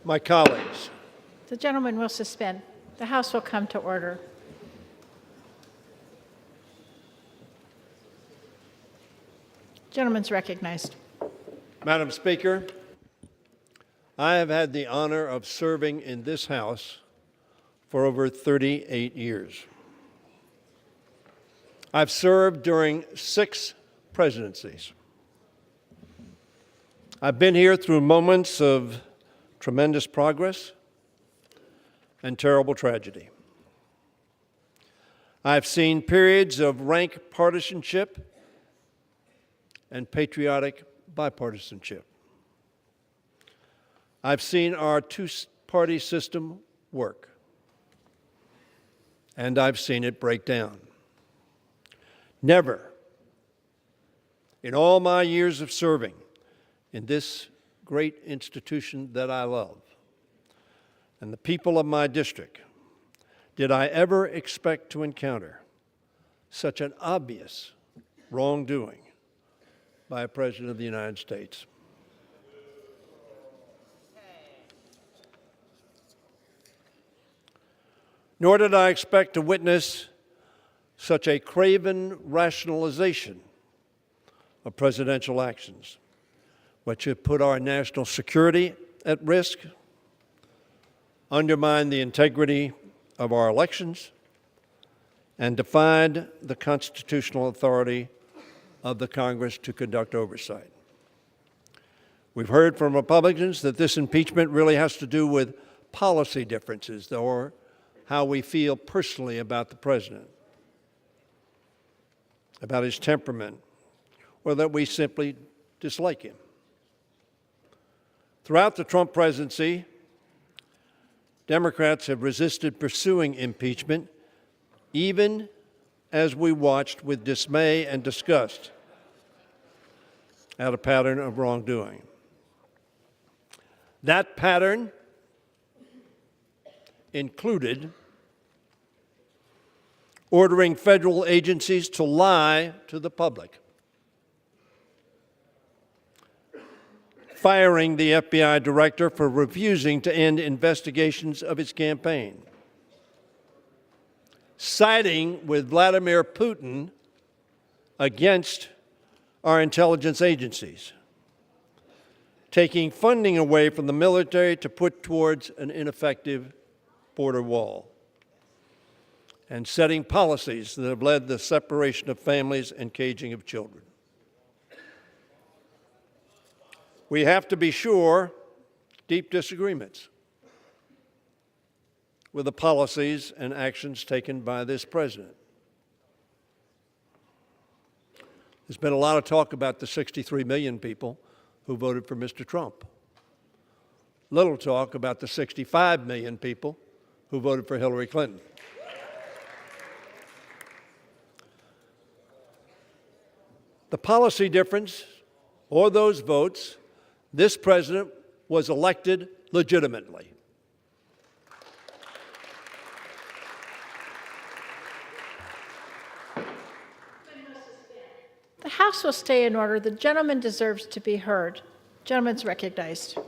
My colleagues, The gentleman will suspend. The House will come to order. Gentleman's recognized. Madam Speaker, I have had the honor of serving in this House for over 38 years. I've served during 6 presidencies. I've been here through moments of tremendous progress and terrible tragedy. I've seen periods of rank partisanship and patriotic bipartisanship. I've seen our two-party system work, and I've seen it break down. Never, in all my years of serving in this great institution that I love, and the people of my district, did I ever expect to encounter such an obvious wrongdoing by a President of the United States. Nor did I expect to witness such a craven rationalization of presidential actions, which have put our national security at risk, undermined the integrity of our elections, and defied the constitutional authority of the Congress to conduct oversight. We've heard from Republicans that this impeachment really has to do with policy differences or how we feel personally about the president, about his temperament, or that we simply dislike him. Throughout the Trump presidency, Democrats have resisted pursuing impeachment, even as we watched with dismay and disgust at a pattern of wrongdoing. That pattern included ordering federal agencies to lie to the public, firing the FBI director for refusing to end investigations of his campaign, siding with Vladimir Putin against our intelligence agencies, taking funding away from the military to put towards an ineffective border wall, and setting policies that have led to the separation of families and caging of children. We have to be sure deep disagreements with the policies and actions taken by this president. There's been a lot of talk about the 63 million people who voted for Mr. Trump. Little talk about the 65 million people who voted for Hillary Clinton. The policy difference, or those votes, this president was elected legitimately. The House will stay in order. The gentleman deserves to be heard. Gentleman's recognized.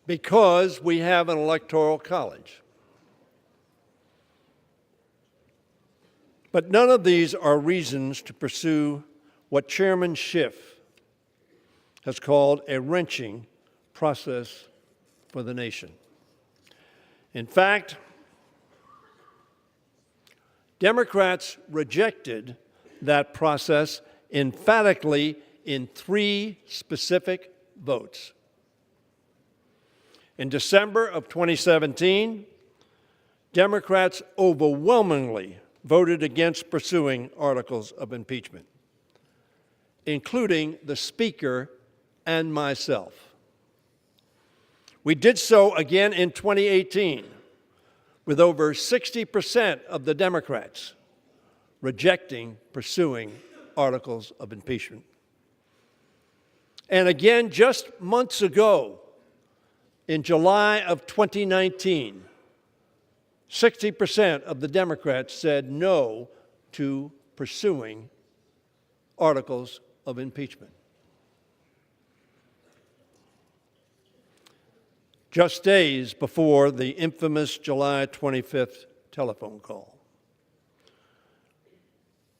Because we have an electoral college. But none of these are reasons to pursue what Chairman Schiff has called a wrenching process for the nation. In fact, Democrats rejected that process emphatically in 3 specific votes. In December of 2017, Democrats overwhelmingly voted against pursuing articles of impeachment, including the Speaker and myself. We did so again in 2018, with over 60% of the Democrats rejecting pursuing articles of impeachment. And again, just months ago, in July of 2019, 60% of the Democrats said no to pursuing articles of impeachment. Just days before the infamous July 25th telephone call,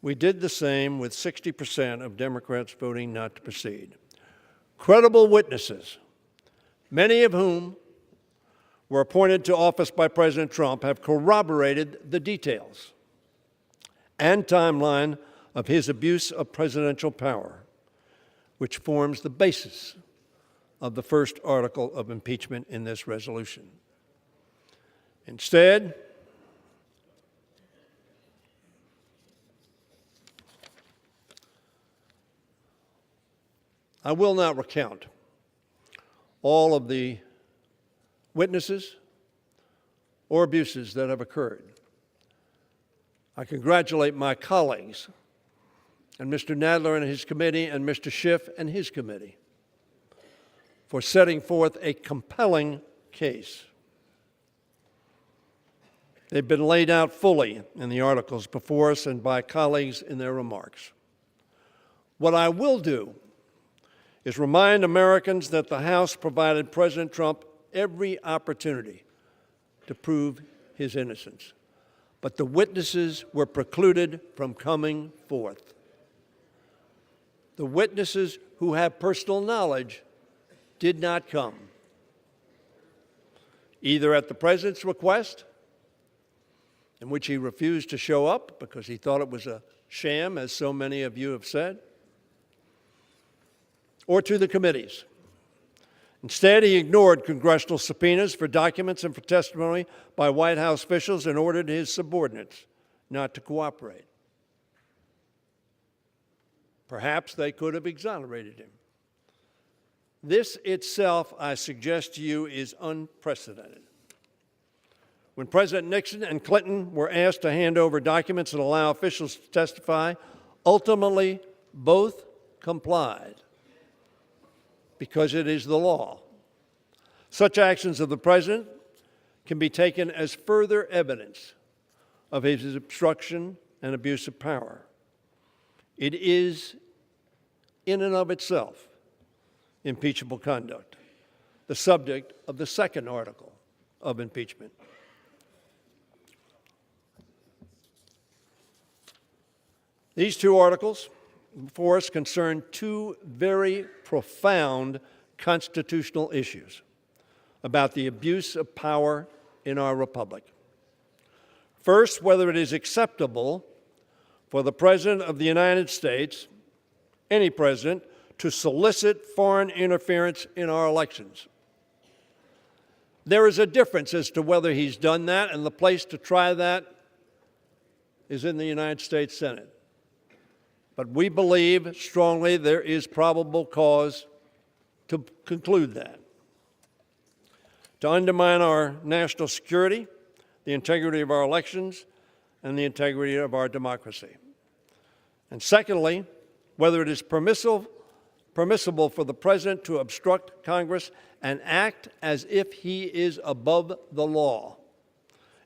we did the same with 60% of Democrats voting not to proceed. Credible witnesses, many of whom were appointed to office by President Trump, have corroborated the details and timeline of his abuse of presidential power, which forms the basis of the first article of impeachment in this resolution. Instead, I will not recount all of the witnesses or abuses that have occurred. I congratulate my colleagues and Mr. Nadler and his committee and Mr. Schiff and his committee for setting forth a compelling case. They've been laid out fully in the articles before us and by colleagues in their remarks. What I will do is remind Americans that the House provided President Trump every opportunity to prove his innocence, but the witnesses were precluded from coming forth. The witnesses who have personal knowledge did not come, either at the President's request, in which he refused to show up because he thought it was a sham, as so many of you have said, or to the committees. Instead, he ignored congressional subpoenas for documents and for testimony by White House officials and ordered his subordinates not to cooperate. Perhaps they could have exonerated him. This itself, I suggest to you, is unprecedented. When President Nixon and Clinton were asked to hand over documents and allow officials to testify, ultimately both complied, because it is the law. Such actions of the President can be taken as further evidence of his obstruction and abuse of power. It is, in and of itself, impeachable conduct, the subject of the second article of impeachment. These two articles before us concern two very profound constitutional issues about the abuse of power in our republic. First, whether it is acceptable for the President of the United States, any president, to solicit foreign interference in our elections. There is a difference as to whether he's done that, and the place to try that is in the United States Senate. But we believe strongly there is probable cause to conclude that. To undermine our national security, the integrity of our elections, and the integrity of our democracy. And secondly, whether it is permissible for the President to obstruct Congress and act as if he is above the law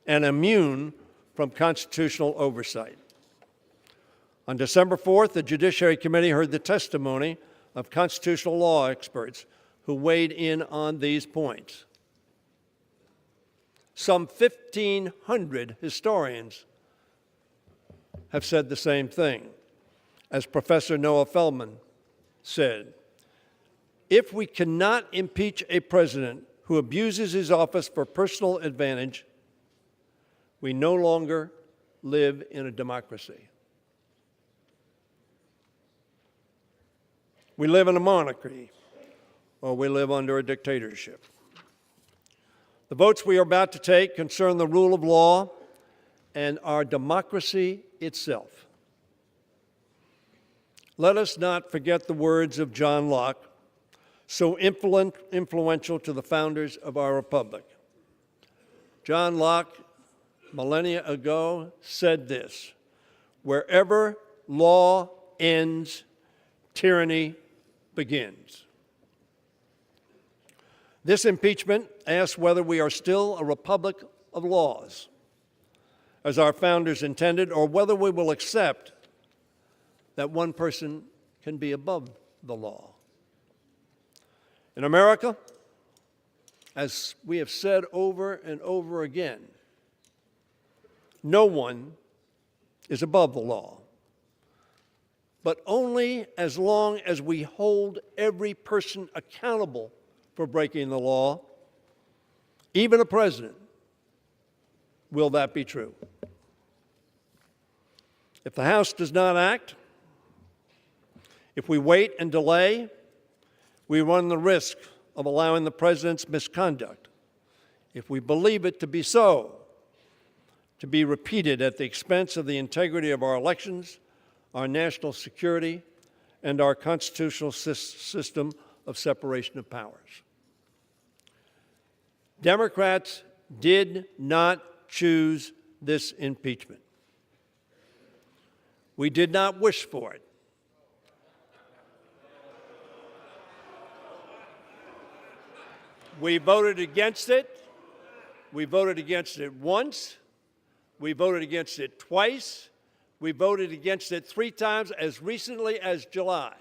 and immune from constitutional oversight. On December 4th, the Judiciary Committee heard the testimony of constitutional law experts who weighed in on these points. Some 1,500 historians have said the same thing. As Professor Noah Feldman said, if we cannot impeach a president who abuses his office for personal advantage, we no longer live in a democracy. We live in a monarchy, or we live under a dictatorship. The votes we are about to take concern the rule of law and our democracy itself. Let us not forget the words of John Locke, so influential to the founders of our republic. John Locke, millennia ago, said this: wherever law ends, tyranny begins. This impeachment asks whether we are still a republic of laws, as our founders intended, or whether we will accept that one person can be above the law. In America, as we have said over and over again, no one is above the law, but only as long as we hold every person accountable for breaking the law, even a president, will that be true. If the House does not act, if we wait and delay, we run the risk of allowing the president's misconduct, if we believe it to be so, to be repeated at the expense of the integrity of our elections, our national security, and our constitutional system of separation of powers. Democrats did not choose this impeachment. We did not wish for it. We voted against it. We voted against it once. We voted against it twice. We voted against it 3 times as recently as July.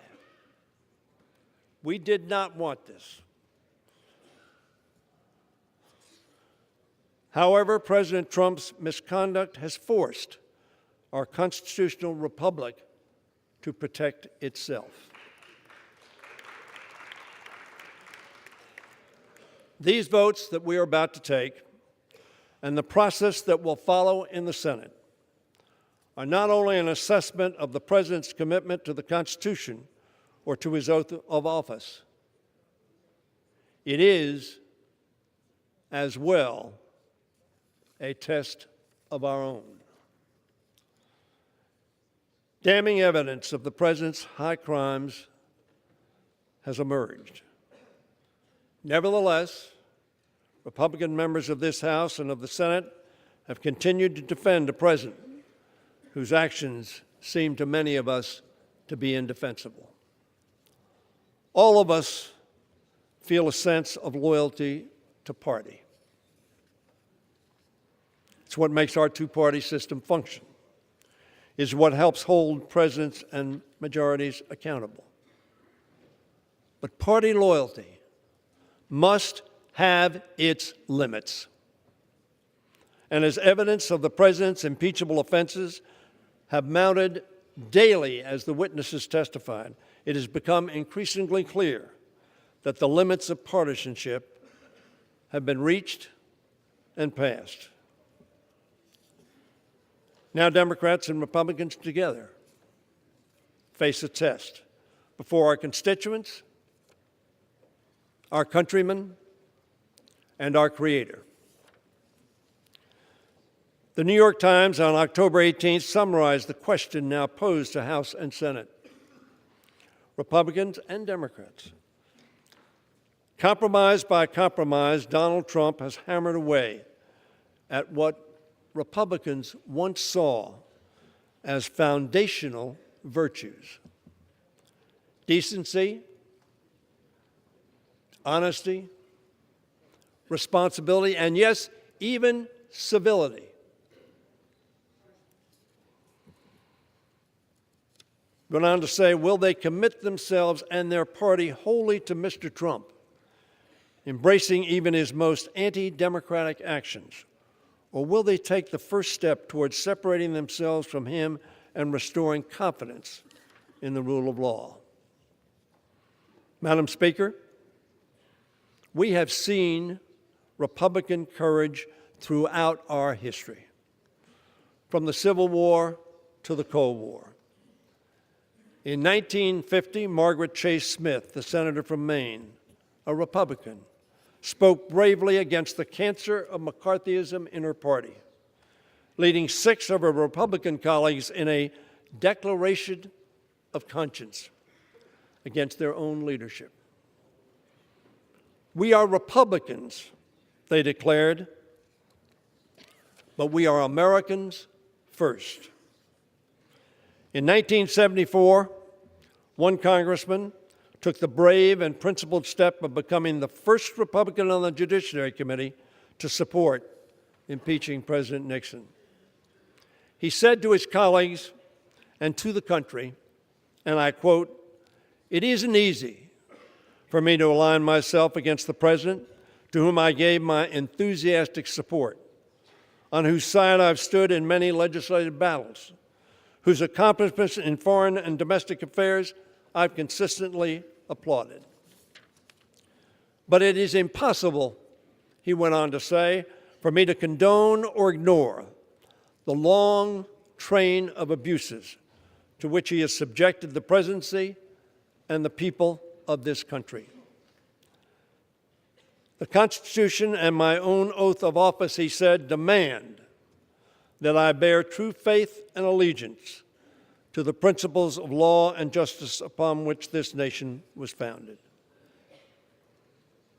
We did not want this. However, President Trump's misconduct has forced our constitutional republic to protect itself. These votes that we are about to take and the process that will follow in the Senate are not only an assessment of the President's commitment to the Constitution or to his oath of office, it is, as well, a test of our own. Damning evidence of the President's high crimes has emerged. Nevertheless, Republican members of this House and of the Senate have continued to defend a president whose actions seem to many of us to be indefensible. All of us feel a sense of loyalty to party. It's what makes our two-party system function. It's what helps hold presidents and majorities accountable. But party loyalty must have its limits. And as evidence of the president's impeachable offenses have mounted daily as the witnesses testified, it has become increasingly clear that the limits of partisanship have been reached and passed. Now Democrats and Republicans together face a test before our constituents, our countrymen, and our Creator. The New York Times on October 18th summarized the question now posed to House and Senate, Republicans and Democrats. Compromise by compromise, Donald Trump has hammered away at what Republicans once saw as foundational virtues: decency, honesty, responsibility, and yes, even civility. Went on to say, will they commit themselves and their party wholly to Mr. Trump, embracing even his most anti-democratic actions? Or will they take the first step towards separating themselves from him and restoring confidence in the rule of law? Madam Speaker, we have seen Republican courage throughout our history, from the Civil War to the Cold War. In 1950, Margaret Chase Smith, the senator from Maine, a Republican, spoke bravely against the cancer of McCarthyism in her party, leading 6 of her Republican colleagues in a declaration of conscience against their own leadership. We are Republicans, they declared, but we are Americans first. In 1974, one congressman took the brave and principled step of becoming the first Republican on the Judiciary Committee to support impeaching President Nixon. He said to his colleagues and to the country, and I quote, It isn't easy for me to align myself against the President, to whom I gave my enthusiastic support, on whose side I've stood in many legislative battles, whose accomplishments in foreign and domestic affairs I've consistently applauded. But it is impossible, he went on to say, for me to condone or ignore the long train of abuses to which he has subjected the presidency and the people of this country. The Constitution and my own oath of office, he said, demand that I bear true faith and allegiance to the principles of law and justice upon which this nation was founded.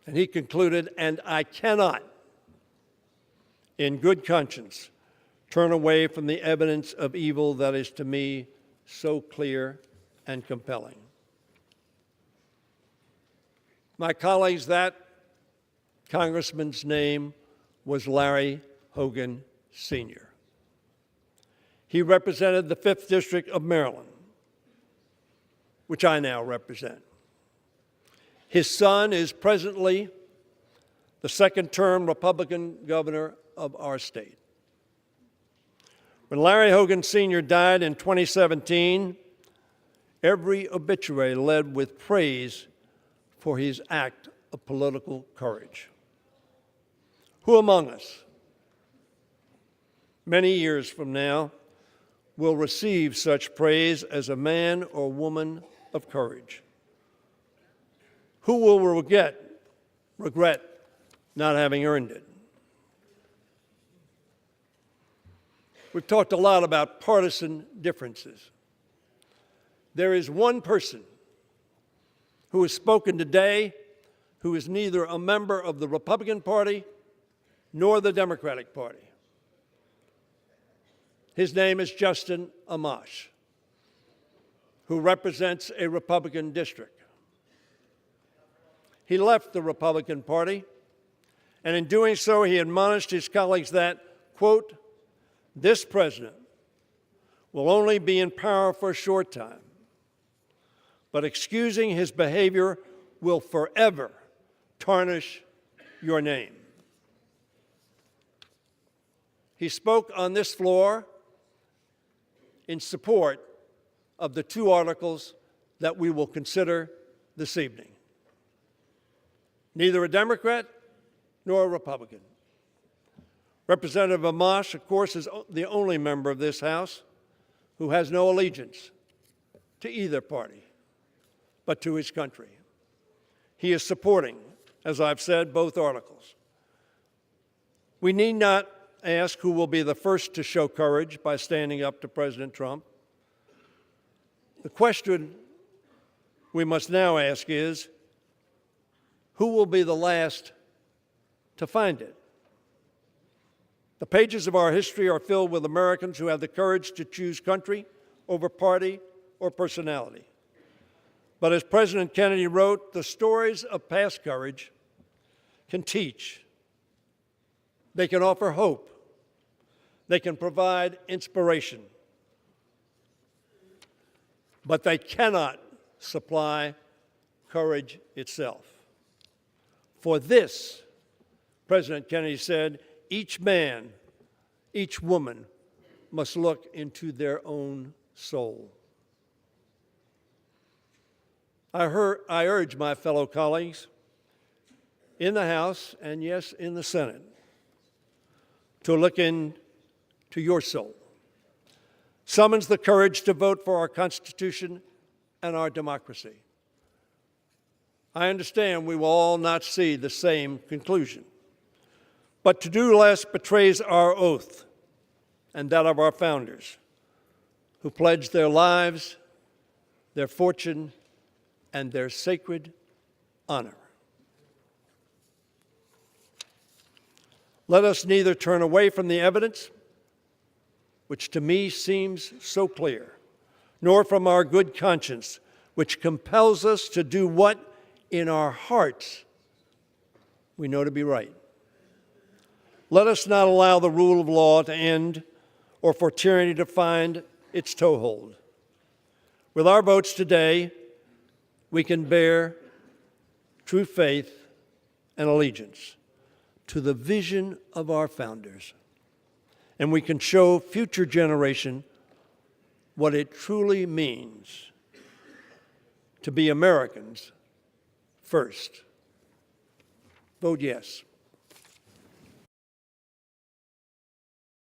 And he concluded, and I cannot, in good conscience, turn away from the evidence of evil that is to me so clear and compelling. My colleagues, that congressman's name was Larry Hogan, Sr. He represented the 5th District of Maryland, which I now represent. His son is presently the second-term Republican governor of our state. When Larry Hogan Sr. died in 2017, every obituary led with praise for his act of political courage. Who among us, many years from now, will receive such praise as a man or woman of courage? Who will regret not having earned it? We've talked a lot about partisan differences. There is one person who has spoken today who is neither a member of the Republican Party nor the Democratic Party. His name is Justin Amash, who represents a Republican district. He left the Republican Party, and in doing so, he admonished his colleagues that, quote, this president will only be in power for a short time, but excusing his behavior will forever tarnish your name. He spoke on this floor in support of the 2 articles that we will consider this evening. Neither a Democrat nor a Republican. Representative Amash, of course, is the only member of this House who has no allegiance to either party, but to his country. He is supporting, as I've said, both articles. We need not ask who will be the first to show courage by standing up to President Trump. The question we must now ask is, who will be the last to find it? The pages of our history are filled with Americans who have the courage to choose country over party or personality. But as President Kennedy wrote, the stories of past courage can teach. They can offer hope. They can provide inspiration. But they cannot supply courage itself. For this, President Kennedy said, each man, each woman must look into their own soul. I urge my fellow colleagues in the House and, yes, in the Senate to look into your soul. Summons the courage to vote for our Constitution and our democracy. I understand we will all not see the same conclusion. But to do less betrays our oath and that of our founders, who pledged their lives, their fortune, and their sacred honor. Let us neither turn away from the evidence, which to me seems so clear, nor from our good conscience, which compels us to do what in our hearts we know to be right. Let us not allow the rule of law to end or for tyranny to find its toehold. With our votes today, we can bear true faith and allegiance to the vision of our founders, and we can show future generation what it truly means to be Americans first. Vote yes.